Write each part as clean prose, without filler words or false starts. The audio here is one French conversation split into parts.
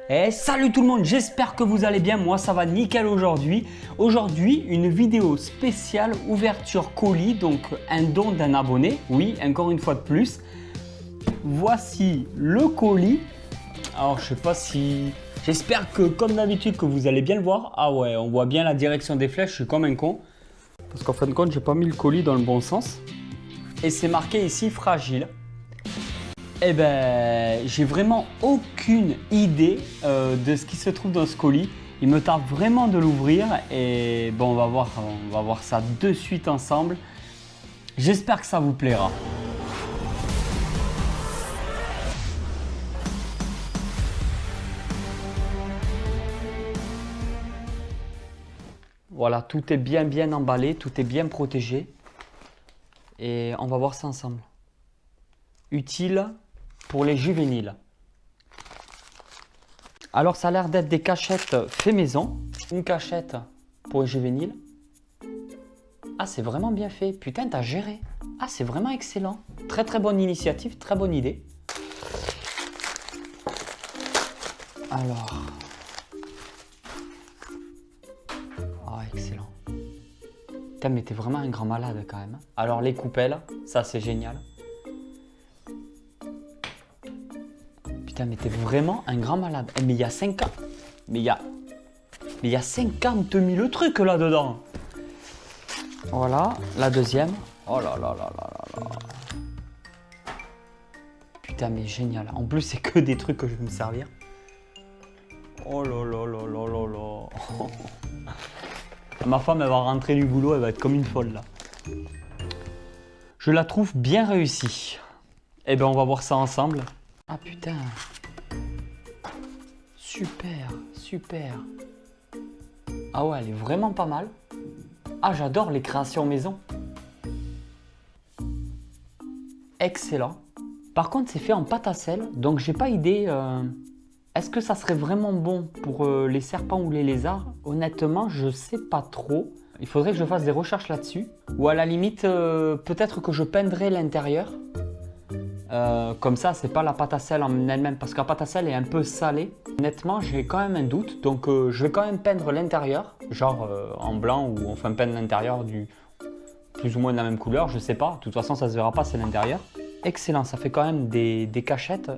Et salut tout le monde, j'espère que vous allez bien, moi ça va nickel aujourd'hui. Aujourd'hui, une vidéo spéciale ouverture colis, donc un don d'un abonné, oui, encore une fois de plus. Voici le colis. Alors je sais pas si... J'espère que comme d'habitude que vous allez bien le voir. Ah ouais, on voit bien la direction des flèches, je suis comme un con. Parce qu'en fin de compte, j'ai pas mis le colis dans le bon sens. Et c'est marqué ici fragile. Eh ben, j'ai vraiment aucune idée de ce qui se trouve dans ce colis. Il me tarde vraiment de l'ouvrir et bon, on va voir ça de suite ensemble. J'espère que ça vous plaira. Voilà, tout est bien emballé, tout est bien protégé et on va voir ça ensemble. Utile pour les juvéniles. Alors ça a l'air d'être des cachettes fait maison. Une cachette pour les juvéniles. Ah, c'est vraiment bien fait. Putain, t'as géré. Ah, c'est vraiment excellent. Très bonne initiative, très bonne idée. Alors. Ah, excellent. Putain, mais t'es vraiment un grand malade quand même. Alors les coupelles, ça c'est génial. Putain, mais t'es vraiment un grand malade. Mais il y a 5 ans. Mais il y a 50 000 trucs là-dedans. Voilà, la deuxième. Oh là là là là là là. Putain, mais génial. En plus, c'est que des trucs que je vais me servir. Oh là là là là là là. Ma femme, elle va rentrer du boulot, elle va être comme une folle là. Je la trouve bien réussie. Eh ben, on va voir ça ensemble. Ah putain. Super. Ah ouais, elle est vraiment pas mal. Ah, j'adore les créations maison. Excellent. Par contre, c'est fait en pâte à sel, donc j'ai pas idée. Est-ce que ça serait vraiment bon pour les serpents ou les lézards? Honnêtement, je sais pas trop. Il faudrait que je fasse des recherches là-dessus. Ou à la limite, peut-être que je peindrai l'intérieur. Comme ça, c'est pas la pâte à sel en elle-même, parce que la pâte à sel est un peu salée. Honnêtement, j'ai quand même un doute, donc je vais quand même peindre l'intérieur, genre en blanc ou enfin peindre l'intérieur du plus ou moins de la même couleur, je sais pas. De toute façon, ça se verra pas, c'est l'intérieur. Excellent, ça fait quand même des cachettes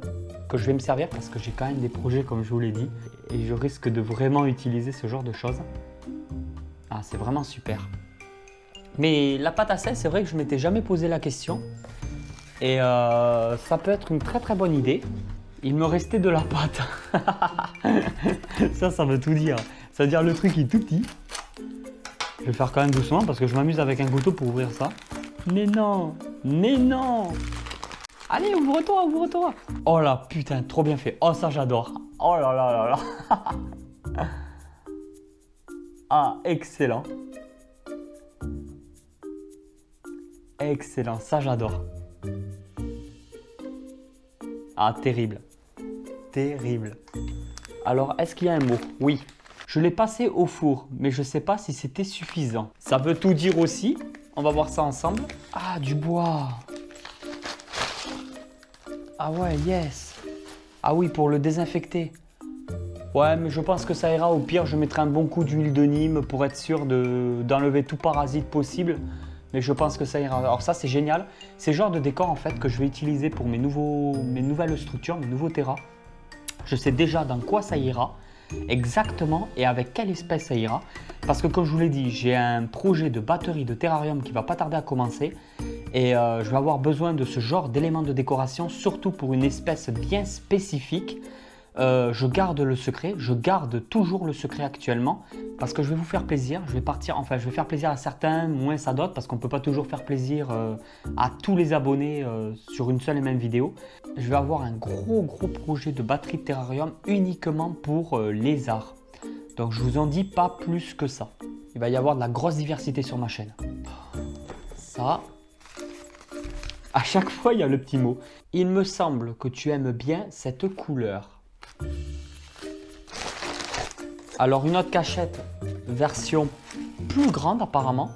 que je vais me servir parce que j'ai quand même des projets comme je vous l'ai dit et je risque de vraiment utiliser ce genre de choses. Ah, c'est vraiment super. Mais la pâte à sel, c'est vrai que je m'étais jamais posé la question. Et ça peut être une très bonne idée. Il me restait de la pâte. Ça veut tout dire. Ça veut dire le truc est tout petit. Je vais faire quand même doucement parce que je m'amuse avec un couteau pour ouvrir ça. Mais non. Allez, ouvre-toi. Oh là, putain, trop bien fait. Oh, ça j'adore. Oh là là là. Ah, excellent. Excellent, ça j'adore. Ah, terrible. Alors, est-ce qu'il y a un mot? Oui. Je l'ai passé au four, mais je ne sais pas si c'était suffisant. Ça veut tout dire aussi. On va voir ça ensemble. Ah, du bois. Ah ouais, yes. Ah oui, pour le désinfecter. Ouais, mais je pense que ça ira. Au pire, je mettrai un bon coup d'huile de Nîmes pour être sûr d'enlever tout parasite possible. Mais je pense que ça ira. Alors ça, c'est génial. C'est le genre de décor en fait que je vais utiliser pour mes nouvelles structures, mes nouveaux terras. Je sais déjà dans quoi ça ira, exactement et avec quelle espèce ça ira. Parce que comme je vous l'ai dit, j'ai un projet de batterie de terrarium qui va pas tarder à commencer. Et je vais avoir besoin de ce genre d'éléments de décoration, surtout pour une espèce bien spécifique. Je garde le secret, je garde toujours le secret actuellement parce que je vais vous faire plaisir, je vais faire plaisir à certains, moins à d'autres parce qu'on ne peut pas toujours faire plaisir à tous les abonnés sur une seule et même vidéo. Je vais avoir un gros projet de batterie de terrarium uniquement pour lézards. Donc je vous en dis pas plus que ça. Il va y avoir de la grosse diversité sur ma chaîne. Ça, à chaque fois il y a le petit mot. Il me semble que tu aimes bien cette couleur. Alors une autre cachette, version plus grande apparemment.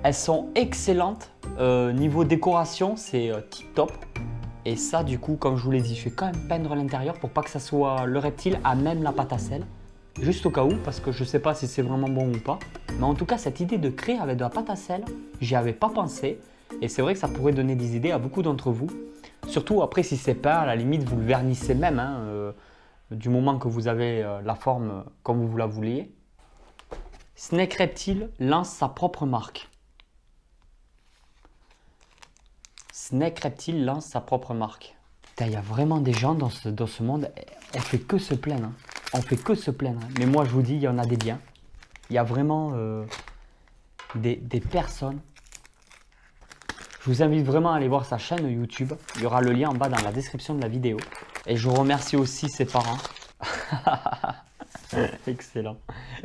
Elles sont excellentes. Niveau décoration, c'est tip top. Et ça, du coup, comme je vous l'ai dit, je vais quand même peindre l'intérieur pour pas que ça soit le reptile à même la pâte à sel. Juste au cas où, parce que je sais pas si c'est vraiment bon ou pas. Mais en tout cas, cette idée de créer avec de la pâte à sel, j'y avais pas pensé. Et c'est vrai que ça pourrait donner des idées à beaucoup d'entre vous. Surtout après, si c'est peint, à la limite, vous le vernissez même, hein, du moment que vous avez la forme comme vous la vouliez. Snake Reptile lance sa propre marque. Snake Reptile lance sa propre marque. Putain, il y a vraiment des gens dans ce monde, on fait que se plaindre. Hein. On fait que se plaindre. Hein. Mais moi, je vous dis, il y en a des biens. Il y a vraiment des personnes. Je vous invite vraiment à aller voir sa chaîne YouTube. Il y aura le lien en bas dans la description de la vidéo. Et je remercie aussi ses parents. Excellent.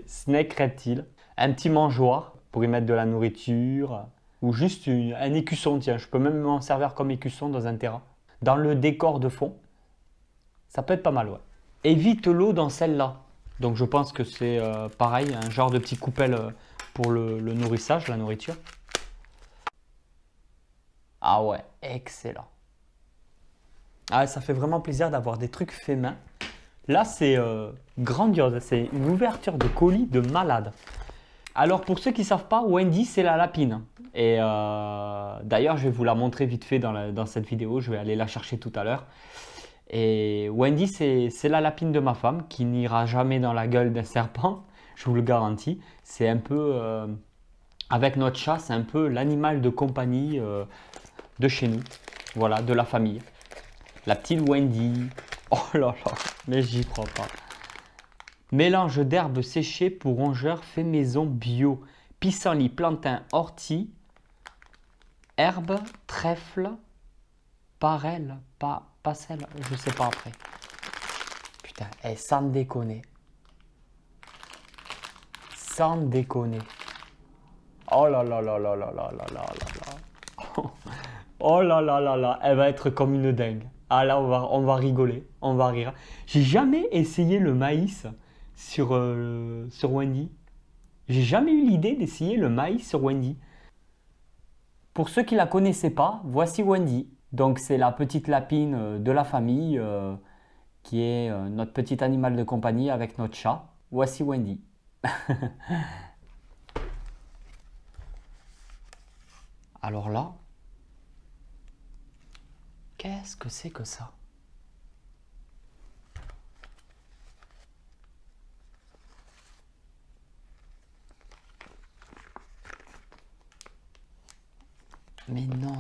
Snake Reptile. Un petit mangeoire pour y mettre de la nourriture. Ou juste un écusson. Tiens, je peux même m'en servir comme écusson dans un terrain. Dans le décor de fond. Ça peut être pas mal, ouais. Évite l'eau dans celle-là. Donc je pense que c'est pareil, un genre de petit coupelle pour le nourrissage, la nourriture. Ah ouais, excellent. Ah, ça fait vraiment plaisir d'avoir des trucs faits main. Là, c'est grandiose. C'est une ouverture de colis de malade. Alors, pour ceux qui ne savent pas, Wendy, c'est la lapine. Et d'ailleurs, je vais vous la montrer vite fait dans cette vidéo. Je vais aller la chercher tout à l'heure. Et Wendy, c'est la lapine de ma femme qui n'ira jamais dans la gueule d'un serpent. Je vous le garantis. C'est un peu, avec notre chat, c'est un peu l'animal de compagnie de chez nous. Voilà, de la famille. La petite Wendy. Oh là là, mais j'y crois pas. Mélange d'herbes séchées pour rongeurs fait maison bio. Pissenlit, plantain, ortie, herbes, trèfle, parelle, passelle, je sais pas après. Putain, et sans déconner. Sans déconner. Oh là là là là là là là là là. Oh là là là là, elle va être comme une dingue. Ah là, on va rigoler, on va rire. J'ai jamais essayé le maïs sur Wendy. J'ai jamais eu l'idée d'essayer le maïs sur Wendy. Pour ceux qui ne la connaissaient pas, voici Wendy. Donc c'est la petite lapine de la famille qui est notre petit animal de compagnie avec notre chat. Voici Wendy. Alors là, qu'est-ce que c'est que ça? Mais non,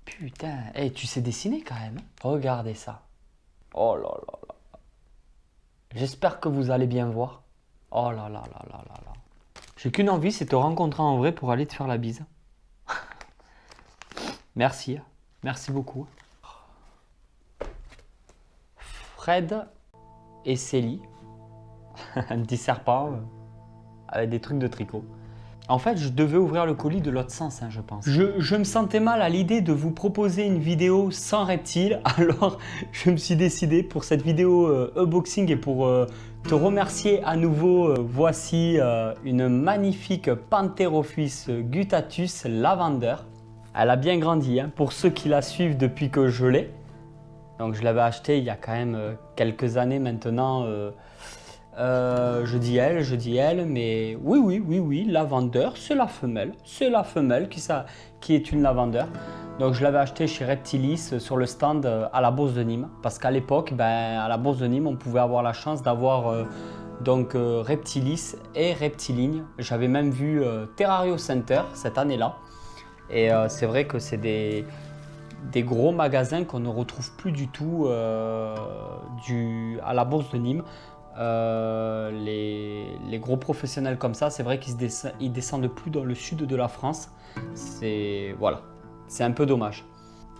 putain, hey, tu sais dessiner quand même. Regardez ça. Oh là là là. J'espère que vous allez bien voir. Oh là là là là là là. J'ai qu'une envie, c'est te rencontrer en vrai pour aller te faire la bise. Merci, merci beaucoup. Fred et Célie, un petit serpent avec des trucs de tricot. En fait, je devais ouvrir le colis de l'autre sens, hein, je pense. Je me sentais mal à l'idée de vous proposer une vidéo sans reptile, alors je me suis décidé pour cette vidéo unboxing et pour te remercier à nouveau. Voici une magnifique Pantherophis guttatus lavender. Elle a bien grandi, hein, pour ceux qui la suivent depuis que je l'ai. Donc je l'avais acheté il y a quand même quelques années maintenant. Je dis elle, mais oui, lavender, c'est la femelle qui est une lavender. Donc je l'avais acheté chez Reptilis sur le stand à la Bourse de Nîmes, parce qu'à l'époque, à la Bourse de Nîmes, on pouvait avoir la chance d'avoir Reptilis et Reptiligne. J'avais même vu Terrario Center cette année-là, et c'est vrai que c'est des gros magasins qu'on ne retrouve plus du tout à la Bourse de Nîmes. Les gros professionnels comme ça, c'est vrai qu'ils descendent plus dans le sud de la France. Voilà, c'est un peu dommage.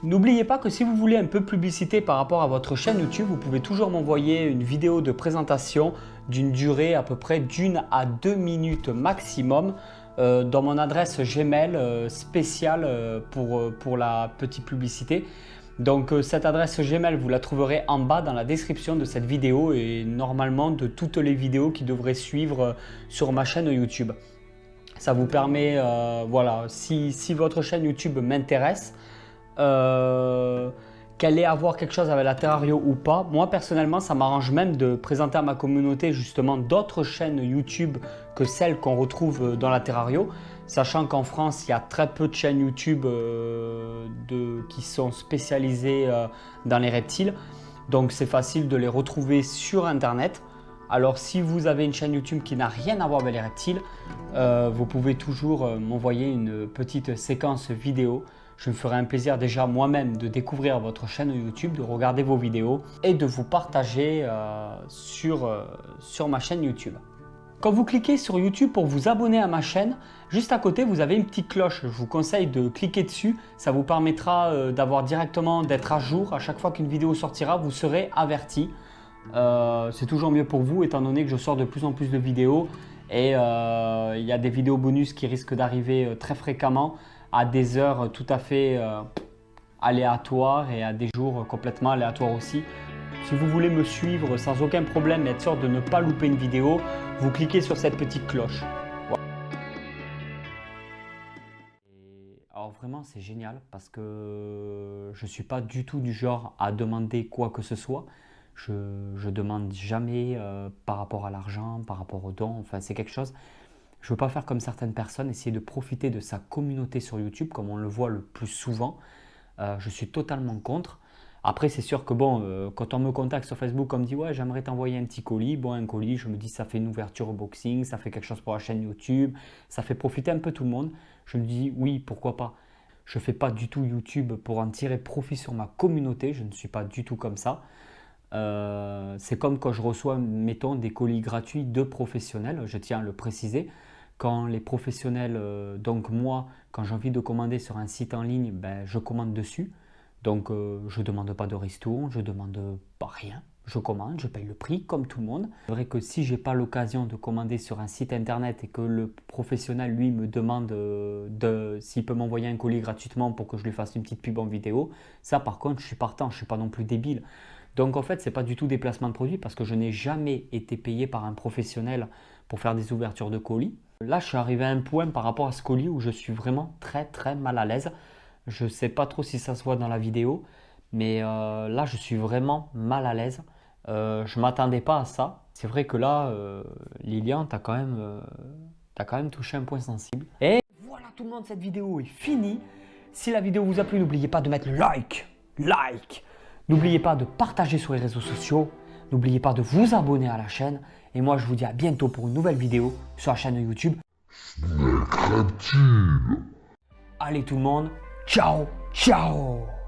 N'oubliez pas que si vous voulez un peu de publicité par rapport à votre chaîne YouTube, vous pouvez toujours m'envoyer une vidéo de présentation d'une durée à peu près d'1 à 2 minutes maximum dans mon adresse Gmail spéciale pour la petite publicité. Donc cette adresse Gmail, vous la trouverez en bas dans la description de cette vidéo et normalement de toutes les vidéos qui devraient suivre sur ma chaîne YouTube. Ça vous permet, voilà, si votre chaîne YouTube m'intéresse, qu'elle ait à voir quelque chose avec la Terrario ou pas. Moi personnellement, ça m'arrange même de présenter à ma communauté justement d'autres chaînes YouTube que celles qu'on retrouve dans la Terrario, sachant qu'en France, il y a très peu de chaînes YouTube qui sont spécialisées dans les reptiles. Donc c'est facile de les retrouver sur Internet. Alors si vous avez une chaîne YouTube qui n'a rien à voir avec les reptiles, vous pouvez toujours m'envoyer une petite séquence vidéo. Je me ferai un plaisir déjà moi-même de découvrir votre chaîne YouTube, de regarder vos vidéos et de vous partager sur ma chaîne YouTube. Quand vous cliquez sur YouTube pour vous abonner à ma chaîne, juste à côté vous avez une petite cloche. Je vous conseille de cliquer dessus, ça vous permettra d'être à jour. À chaque fois qu'une vidéo sortira, vous serez averti. C'est toujours mieux pour vous étant donné que je sors de plus en plus de vidéos et il y a des vidéos bonus qui risquent d'arriver très fréquemment à des heures tout à fait aléatoires et à des jours complètement aléatoires aussi. Si vous voulez me suivre sans aucun problème et être sûr de ne pas louper une vidéo, vous cliquez sur cette petite cloche. Voilà. Alors vraiment c'est génial parce que je ne suis pas du tout du genre à demander quoi que ce soit. Je ne demande jamais par rapport à l'argent, par rapport aux dons, enfin c'est quelque chose. Je ne veux pas faire comme certaines personnes, essayer de profiter de sa communauté sur YouTube comme on le voit le plus souvent. Je suis totalement contre. Après c'est sûr que bon, quand on me contacte sur Facebook, on me dit ouais j'aimerais t'envoyer un petit colis. Bon un colis, je me dis ça fait une ouverture au boxing, ça fait quelque chose pour la chaîne YouTube, ça fait profiter un peu tout le monde. Je me dis oui pourquoi pas. Je ne fais pas du tout YouTube pour en tirer profit sur ma communauté, je ne suis pas du tout comme ça. C'est comme quand je reçois, mettons, des colis gratuits de professionnels, je tiens à le préciser. Quand les professionnels, donc moi, quand j'ai envie de commander sur un site en ligne, ben, je commande dessus. Donc je ne demande pas de ristourne, je ne demande pas rien. Je commande, je paye le prix comme tout le monde. C'est vrai que si je n'ai pas l'occasion de commander sur un site internet et que le professionnel, lui, me demande s'il peut m'envoyer un colis gratuitement pour que je lui fasse une petite pub en vidéo, ça par contre, je suis partant, je ne suis pas non plus débile. Donc en fait, ce n'est pas du tout des placements de produits parce que je n'ai jamais été payé par un professionnel pour faire des ouvertures de colis. Là, je suis arrivé à un point par rapport à ce colis où je suis vraiment très très mal à l'aise. Je ne sais pas trop si ça se voit dans la vidéo, mais là, je suis vraiment mal à l'aise. Je ne m'attendais pas à ça. C'est vrai que là, Lilian, tu as quand même touché un point sensible. Et voilà tout le monde, cette vidéo est finie. Si la vidéo vous a plu, n'oubliez pas de mettre le like. N'oubliez pas de partager sur les réseaux sociaux. N'oubliez pas de vous abonner à la chaîne. Et moi, je vous dis à bientôt pour une nouvelle vidéo sur la chaîne YouTube. Allez tout le monde, ciao, ciao!